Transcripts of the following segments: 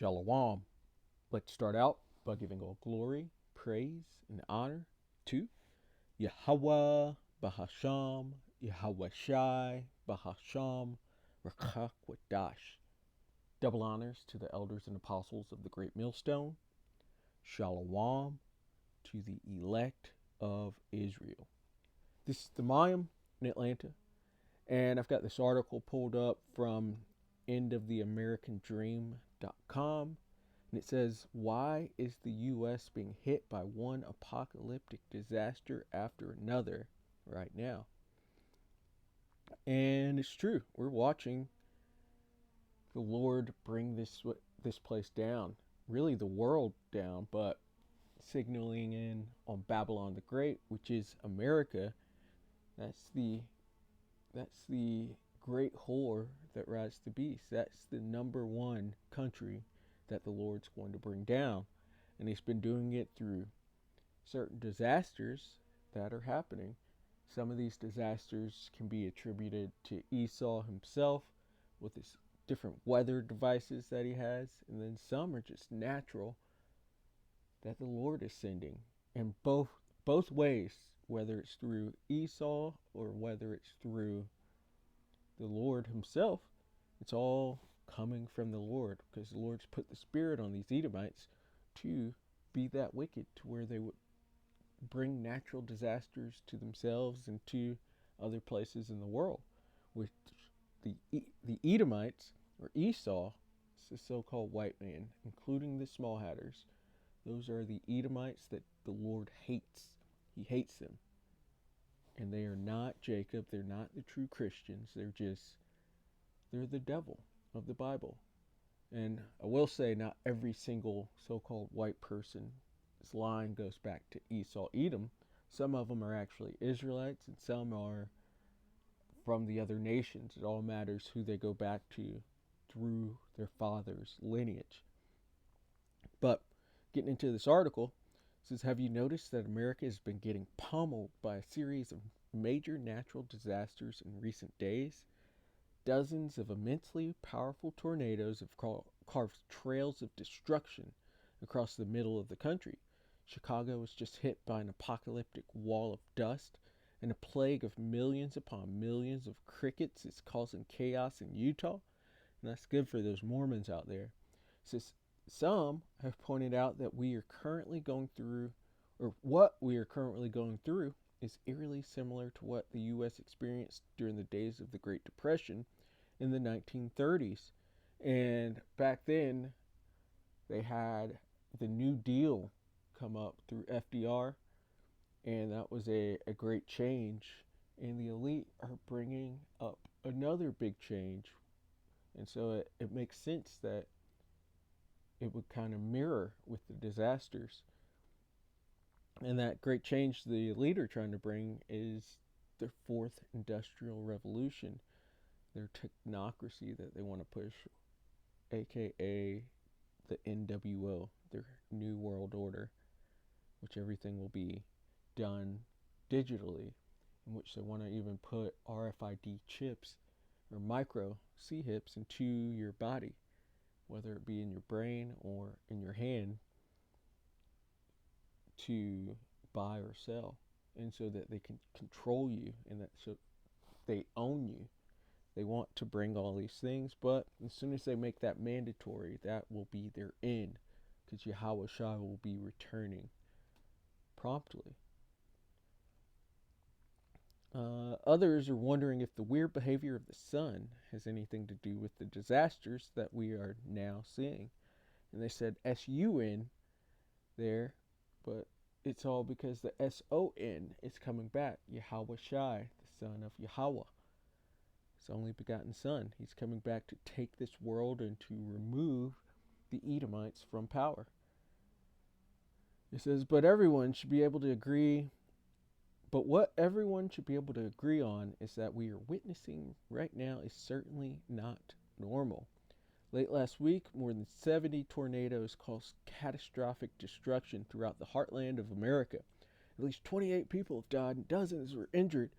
Shalom. Let's start out by giving all glory, praise, and honor to Yahweh Bahasham, Yahweh Shai Bahasham, Rakak Wadash. Double honors to the elders and apostles of the Great Millstone. Shalom to the elect of Israel. This is the Mayim in Atlanta, and I've got this article pulled up from endoftheamericandream.com. And it says, why is the U.S. being hit by one apocalyptic disaster after another right now? And it's true. We're watching the Lord bring this place down. Really the world down, but signaling in on Babylon the Great, which is America. That's the great whore that rides the beast. That's the number one country that the Lord's going to bring down. And he's been doing it through certain disasters that are happening. Some of these disasters can be attributed to Esau himself with his different weather devices that he has. And then some are just natural that the Lord is sending. And both ways, whether it's through Esau or whether it's through the Lord himself, it's all coming from the Lord, because the Lord's put the spirit on these Edomites to be that wicked, to where they would bring natural disasters to themselves and to other places in the world. Which the Edomites, or Esau, it's the so-called white man, including the small hatters, those are the Edomites that the Lord hates. He hates them. And they are not Jacob. They're not the true Christians. They're the devil of the Bible. And I will say, not every single so-called white person's line goes back to Esau, Edom. Some of them are actually Israelites, and some are from the other nations. It all matters who they go back to through their father's lineage. But getting into this article, it says, have you noticed that America has been getting pummeled by a series of major natural disasters in recent days? Dozens of immensely powerful tornadoes have carved trails of destruction across the middle of the country. Chicago was just hit by an apocalyptic wall of dust, and a plague of millions upon millions of crickets is causing chaos in Utah. And that's good for those Mormons out there. It says, some have pointed out that what we are currently going through is eerily similar to what the U.S. experienced during the days of the Great Depression in the 1930s. And back then, they had the New Deal come up through FDR, and that was a great change. And the elite are bringing up another big change. And so it makes sense that it would kind of mirror with the disasters. And that great change the elite are trying to bring is their fourth industrial revolution, their technocracy that they want to push, aka the NWO, their New World Order, which everything will be done digitally, in which they want to even put RFID chips or micro C-hips into your body, whether it be in your brain or in your hand, to buy or sell, and so that they can control you, and that so they own you. They want to bring all these things, but as soon as they make that mandatory, that will be their end, because Yahweh Shai will be returning promptly. Others are wondering if the weird behavior of the sun has anything to do with the disasters that we are now seeing. And they said S-U-N there, but it's all because the S-O-N is coming back. Yahweh Shai, the son of Yahweh, his only begotten son. He's coming back to take this world and to remove the Edomites from power. It says, but everyone should be able to agree. But what everyone should be able to agree on is that we are witnessing right now is certainly not normal. Late last week, more than 70 tornadoes caused catastrophic destruction throughout the heartland of America. At least 28 people have died and dozens were injured.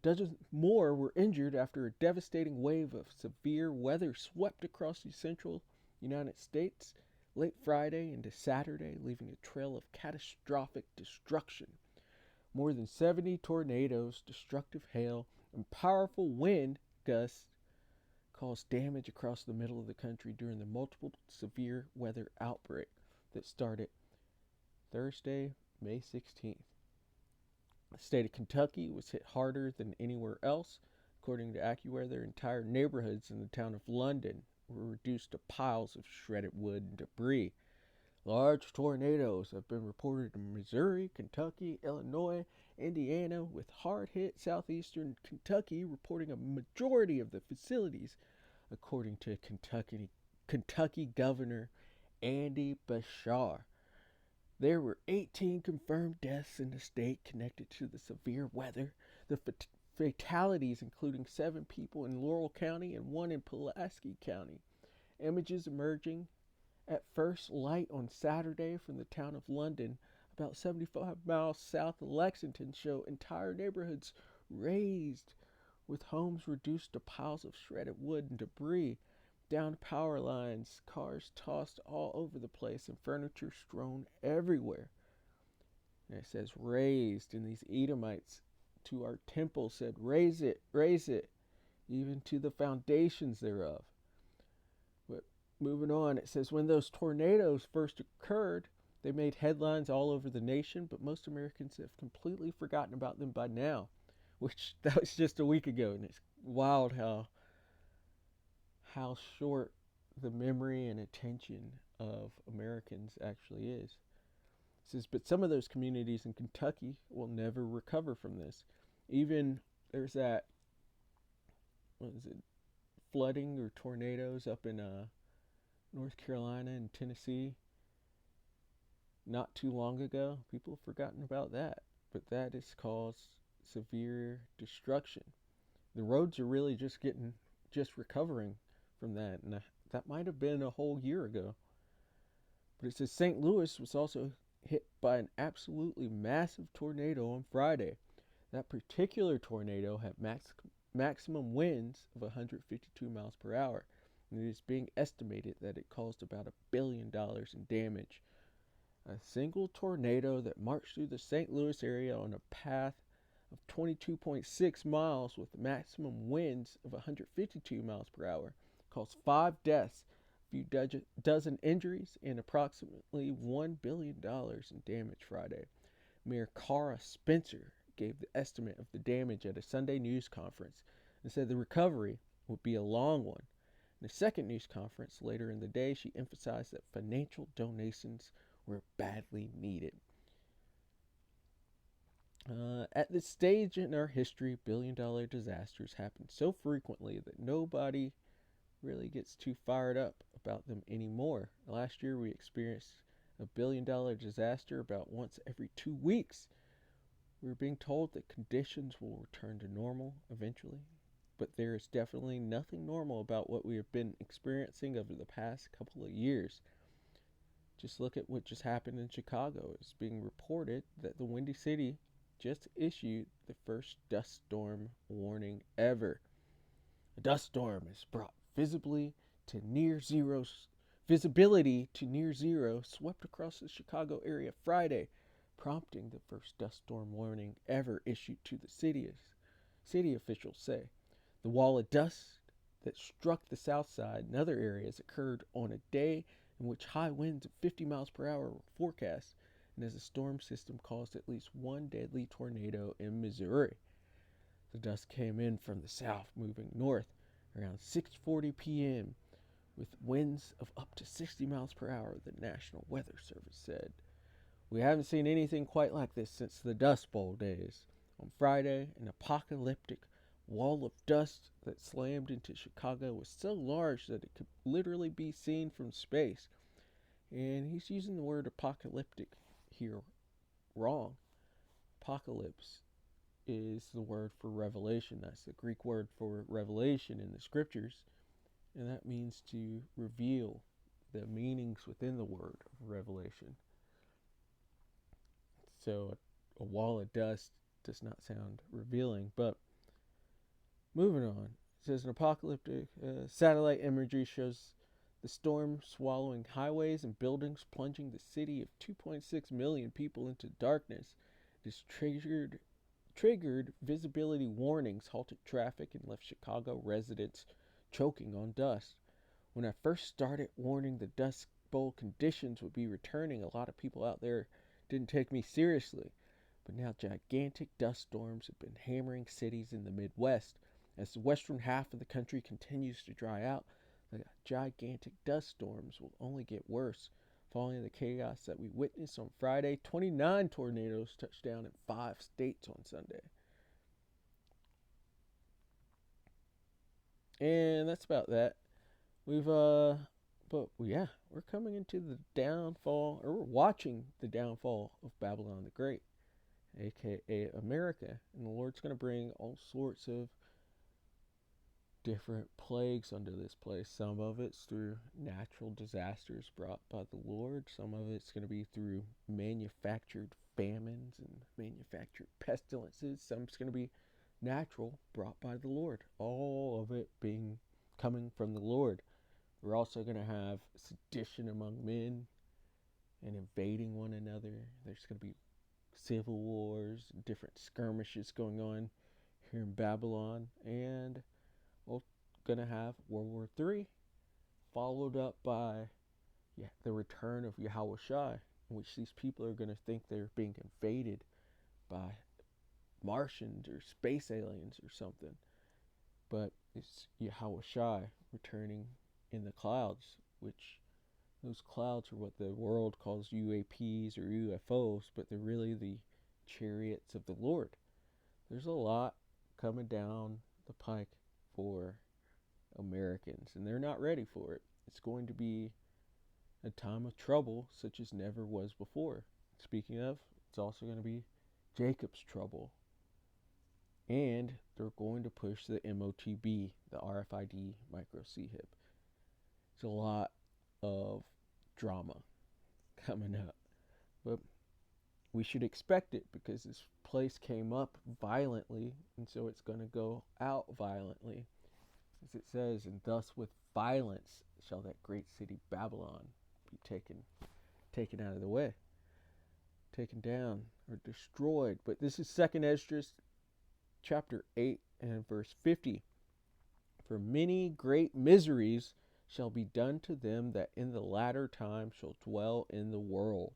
Dozens more were injured after a devastating wave of severe weather swept across the central United States late Friday into Saturday, leaving a trail of catastrophic destruction. More than 70 tornadoes, destructive hail, and powerful wind gusts caused damage across the middle of the country during the multiple severe weather outbreak that started Thursday, May 16th. The state of Kentucky was hit harder than anywhere else. According to AccuWeather, entire neighborhoods in the town of London were reduced to piles of shredded wood and debris. Large tornadoes have been reported in Missouri, Kentucky, Illinois, Indiana, with hard-hit southeastern Kentucky reporting a majority of the facilities, according to Kentucky Governor Andy Bashar. There were 18 confirmed deaths in the state connected to the severe weather. The fatalities, including 7 people in Laurel County and 1 in Pulaski County. Images emerging at first light on Saturday from the town of London, about 75 miles south of Lexington, show entire neighborhoods razed, with homes reduced to piles of shredded wood and debris, downed power lines, cars tossed all over the place, and furniture strewn everywhere. And it says raised, and these Edomites to our temple said, raise it, even to the foundations thereof. But moving on, it says, when those tornadoes first occurred, they made headlines all over the nation, but most Americans have completely forgotten about them by now, which that was just a week ago, and it's wild how short the memory and attention of Americans actually is. It says, but some of those communities in Kentucky will never recover from this. Even there's that, flooding or tornadoes up in North Carolina and Tennessee not too long ago. People have forgotten about that, but that has caused severe destruction. The roads are really just recovering from that, and that might have been a whole year ago. But it says St. Louis was also hit by an absolutely massive tornado on Friday. That particular tornado had maximum winds of 152 miles per hour, and it is being estimated that it caused about $1 billion in damage. A single tornado that marched through the St. Louis area on a path of 22.6 miles with maximum winds of 152 miles per hour caused 5 deaths, a few dozen injuries, and approximately $1 billion in damage Friday. Mayor Cara Spencer gave the estimate of the damage at a Sunday news conference and said the recovery would be a long one. In a second news conference later in the day, she emphasized that financial donations were badly needed. At this stage in our history, billion-dollar disasters happen so frequently that nobody really gets too fired up about them anymore. Last year, we experienced a billion-dollar disaster about once every 2 weeks. We're being told that conditions will return to normal eventually, but there is definitely nothing normal about what we have been experiencing over the past couple of years. Just look at what just happened in Chicago. It's being reported that the Windy City just issued the first dust storm warning ever. A dust storm has brought visibility to near zero, swept across the Chicago area Friday, prompting the first dust storm warning ever issued to the city officials say. The wall of dust that struck the south side and other areas occurred on a day in which high winds of 50 miles per hour were forecast, and as the storm system caused at least one deadly tornado in Missouri. The dust came in from the south, moving north around 6:40 p.m. with winds of up to 60 miles per hour, the National Weather Service said. We haven't seen anything quite like this since the Dust Bowl days. On Friday, an apocalyptic wall of dust that slammed into Chicago was so large that it could literally be seen from space. And he's using the word apocalyptic here wrong. Apocalypse is the word for revelation. That's the Greek word for revelation in the scriptures, and that means to reveal the meanings within the word of revelation. So a wall of dust does not sound revealing, but moving on. It says an apocalyptic satellite imagery shows The storm swallowing highways and buildings, plunging the city of 2.6 million people into darkness. This triggered visibility warnings, halted traffic, and left Chicago residents choking on dust. When I first started warning the Dust Bowl conditions would be returning, a lot of people out there didn't take me seriously. But now gigantic dust storms have been hammering cities in the Midwest. As the western half of the country continues to dry out, the gigantic dust storms will only get worse. Following the chaos that we witnessed on Friday, 29 tornadoes touched down in 5 states on Sunday. And that's about that. But yeah, we're coming into the downfall, or we're watching the downfall of Babylon the Great, aka America. And the Lord's going to bring all sorts of different plagues under this place. Some of it's through natural disasters brought by the Lord. Some of it's going to be through manufactured famines and manufactured pestilences. Some's going to be natural, brought by the Lord. All of it being coming from the Lord. We're also going to have sedition among men and invading one another. There's going to be civil wars, different skirmishes going on here in Babylon, and we're going to have World War III, followed up by the return of Yahweh Shai, in which these people are going to think they're being invaded by Martians or space aliens or something. But it's Yahweh Shai returning in the clouds, which those clouds are what the world calls UAPs or UFOs, but they're really the chariots of the Lord. There's a lot coming down the pike for Americans, and they're not ready for it. It's going to be a time of trouble such as never was before. Speaking of, it's also going to be Jacob's trouble. And they're going to push the MOTB, the RFID micro C-HIP. It's a lot of drama coming up. But we should expect it because this place came up violently, and so it's going to go out violently. As it says, and thus with violence shall that great city Babylon be taken out of the way, taken down or destroyed. But this is 2nd Esdras chapter 8 and verse 50. For many great miseries shall be done to them that in the latter time shall dwell in the world.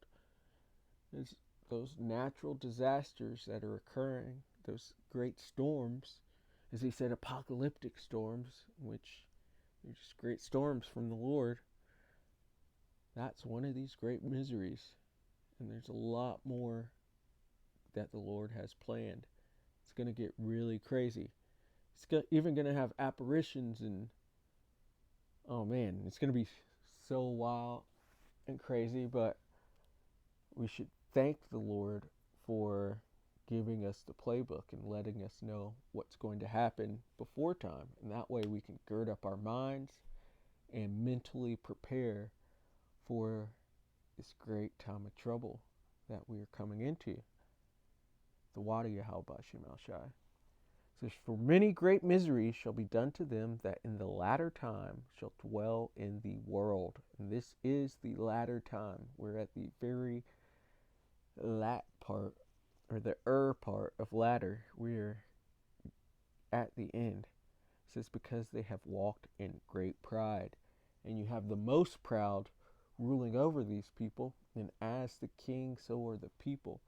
There's those natural disasters that are occurring, those great storms, as he said, apocalyptic storms, which are just great storms from the Lord. That's one of these great miseries. And there's a lot more that the Lord has planned. It's going to get really crazy. It's even going to have apparitions, and oh man, it's going to be so wild and crazy. But we should thank the Lord for giving us the playbook and letting us know what's going to happen before time. And that way we can gird up our minds and mentally prepare for this great time of trouble that we are coming into. The Wada Yahweh Shemal Shai says, for many great miseries shall be done to them that in the latter time shall dwell in the world. And this is the latter time. We're at the very lat part, or the part of latter. We're at the end. It says, because they have walked in great pride. And you have the most proud ruling over these people, and as the king, so are the people.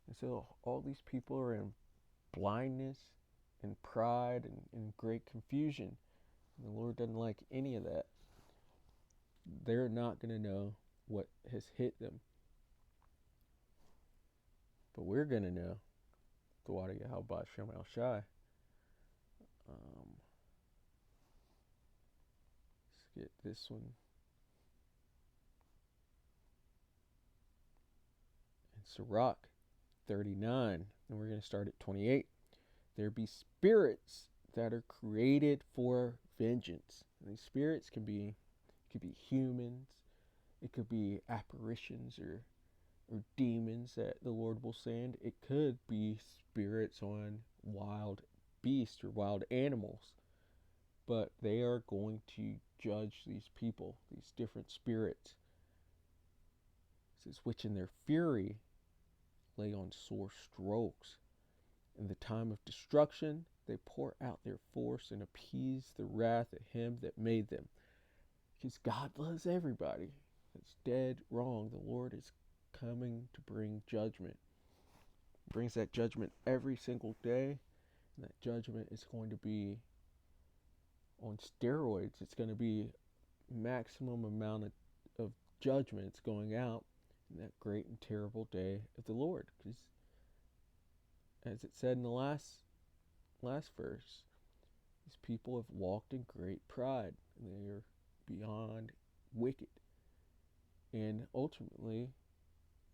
And so all these people are in blindness and pride and in great confusion. And the Lord doesn't like any of that. They're not going to know what has hit them. But we're going to know. The Wada Yahweh Shemal Shai. Let's get this one. Sirach 39, and we're going to start at 28. There be spirits that are created for vengeance. And these spirits could be humans, it could be apparitions or demons that the Lord will send. It could be spirits on wild beasts or wild animals. But they are going to judge these people, these different spirits. It says, which in their fury lay on sore strokes. In the time of destruction, they pour out their force and appease the wrath of him that made them. Because God loves everybody. It's dead wrong. The Lord is coming to bring judgment. He brings that judgment every single day. And that judgment is going to be on steroids. It's going to be maximum amount of judgments going out in that great and terrible day of the Lord. Because as it said in the last verse, these people have walked in great pride, and they are beyond wicked. And ultimately,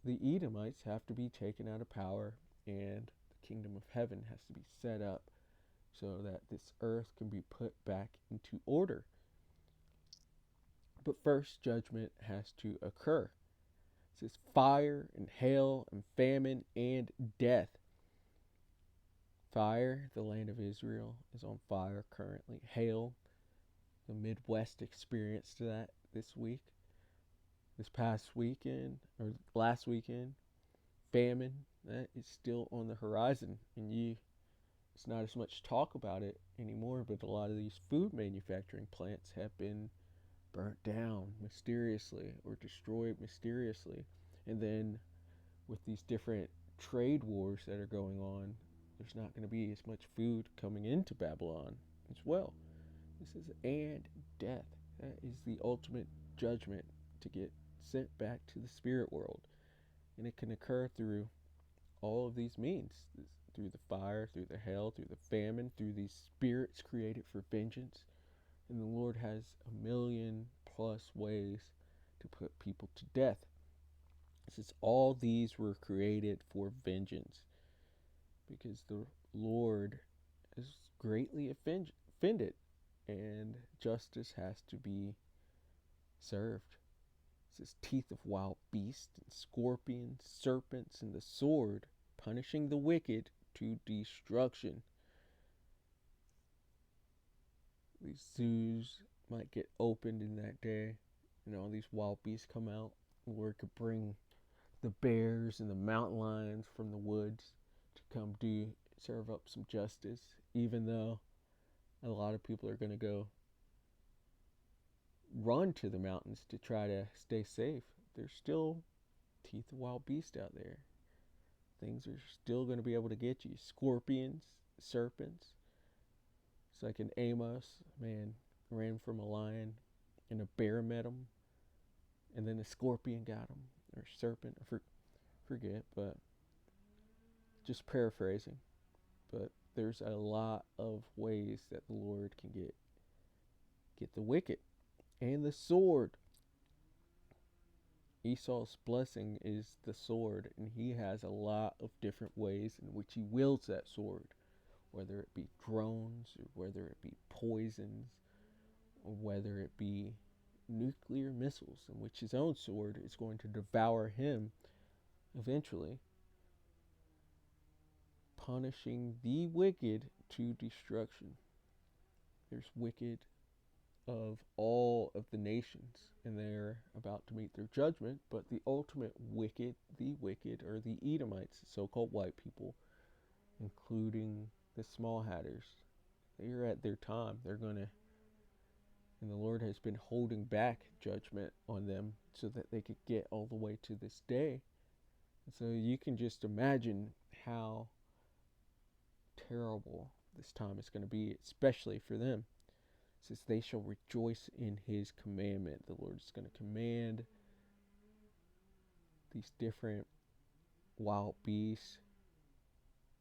the Edomites have to be taken out of power, and the kingdom of heaven has to be set up so that this earth can be put back into order. But first, judgment has to occur. It says fire and hail and famine and death. Fire, the land of Israel, is on fire currently. Hail, the Midwest experienced that this week, this past weekend, or last weekend. Famine, that is still on the horizon, and it's not as much talk about it anymore, but a lot of these food manufacturing plants have been burnt down mysteriously or destroyed mysteriously. And then with these different trade wars that are going on, there's not going to be as much food coming into Babylon as well. This is and death. That is the ultimate judgment to get sent back to the spirit world. And it can occur through all of these means, through the fire, through the hail, through the famine, through these spirits created for vengeance. And the Lord has 1,000,000+ ways to put people to death. It says all these were created for vengeance, because the Lord is greatly offended, and justice has to be served. It says teeth of wild beasts and scorpions, serpents, and the sword, punishing the wicked to destruction. These zoos might get opened in that day, and all these wild beasts come out. The Lord could bring the bears and the mountain lions from the woods to come serve up some justice, even though a lot of people are going to go run to the mountains to try to stay safe. There's still teeth of wild beasts out there. Things are still going to be able to get you. Scorpions, serpents. It's like in Amos, man ran from a lion and a bear met him, and then a scorpion got him, or serpent, I forget, but just paraphrasing. But there's a lot of ways that the Lord can get the wicked. And the sword. Esau's blessing is the sword, and he has a lot of different ways in which he wields that sword, whether it be drones, or whether it be poisons, or whether it be nuclear missiles, in which his own sword is going to devour him eventually, punishing the wicked to destruction. There's wicked of all of the nations, and they're about to meet their judgment, but the ultimate wicked, the wicked, are the Edomites, so-called white people, including the small hatters. They're at their time. They're going to, and the Lord has been holding back judgment on them so that they could get all the way to this day. And so you can just imagine how terrible this time is going to be, especially for them. It says they shall rejoice in his commandment. The Lord is going to command these different wild beasts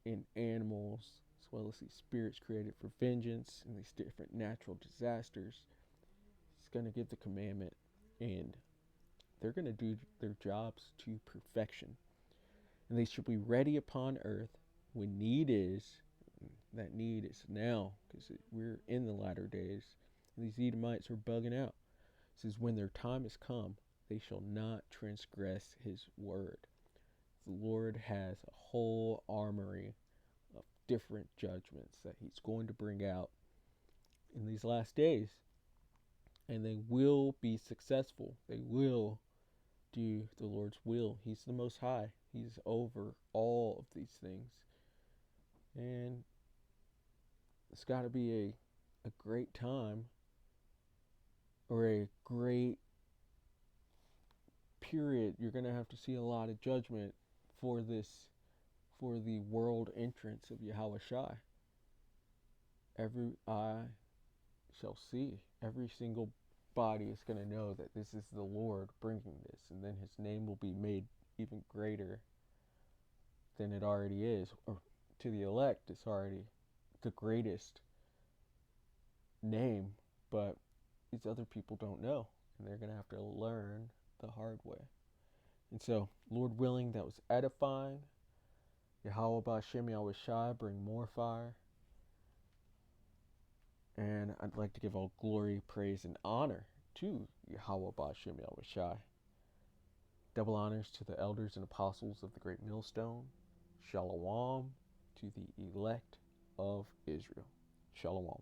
and animals, as well as these spirits created for vengeance and these different natural disasters. He's going to give the commandment, and they're going to do their jobs to perfection. And they shall be ready upon earth when need is. That need is now, because we're in the latter days. And these Edomites are bugging out. It says, when their time is come, they shall not transgress his word. The Lord has a whole armory of different judgments that he's going to bring out in these last days. and they will be successful. They will do the Lord's will. He's the Most High. He's over all of these things. And it's got to be a great time, or a great period. You're going to have to see a lot of judgment for for the world entrance of Yahweh Shai. Every eye shall see. Every single body is going to know that this is the Lord bringing this, and then his name will be made even greater than it already is. Or to the elect, it's already the greatest name, but these other people don't know, and they're going to have to learn the hard way. And so, Lord willing, that was edifying. Yahweh Ba'Shem Yahweh Shai, bring more fire. And I'd like to give all glory, praise, and honor to Yahweh Ba'Shem Yahweh Shai. Double honors to the elders and apostles of the great millstone. Shalom to the elect of Israel. Shalom.